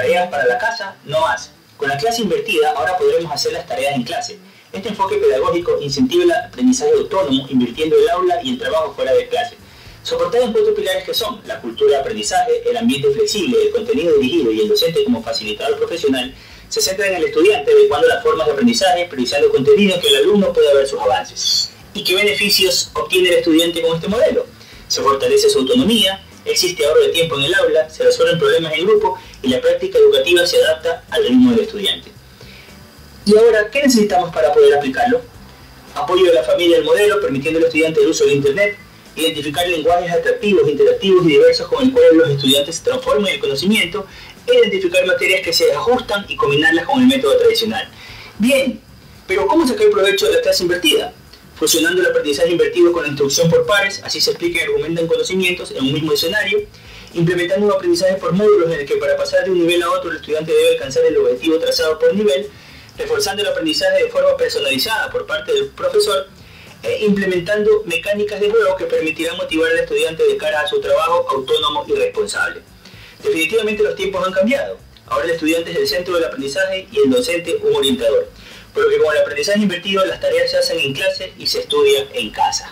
Tareas para la casa, no más. Con la clase invertida, ahora podremos hacer las tareas en clase. Este enfoque pedagógico incentiva el aprendizaje autónomo, invirtiendo el aula y el trabajo fuera de clase. Soportado en 4 pilares que son la cultura de aprendizaje, el ambiente flexible, el contenido dirigido y el docente como facilitador profesional, se centra en el estudiante adecuando las formas de aprendizaje, priorizando contenido que el alumno pueda ver sus avances. ¿Y qué beneficios obtiene el estudiante con este modelo? Se fortalece su autonomía, existe ahorro de tiempo en el aula, se resuelven problemas en grupo y la práctica educativa se adapta al ritmo del estudiante. ¿Y ahora qué necesitamos para poder aplicarlo? Apoyo de la familia del modelo, permitiendo al estudiante el uso de Internet, identificar lenguajes atractivos, interactivos y diversos con el cual los estudiantes transforman el conocimiento, e identificar materias que se ajustan y combinarlas con el método tradicional. Bien, pero ¿cómo sacar provecho de la clase invertida? Fusionando el aprendizaje invertido con la instrucción por pares, así se explican y argumentan conocimientos en un mismo escenario, implementando un aprendizaje por módulos en el que para pasar de un nivel a otro el estudiante debe alcanzar el objetivo trazado por nivel, reforzando el aprendizaje de forma personalizada por parte del profesor, e implementando mecánicas de juego que permitirán motivar al estudiante de cara a su trabajo autónomo y responsable. Definitivamente los tiempos han cambiado. Ahora el estudiante es el centro del aprendizaje y el docente un orientador. Por lo que con el aprendizaje invertido las tareas se hacen en clase y se estudia en casa.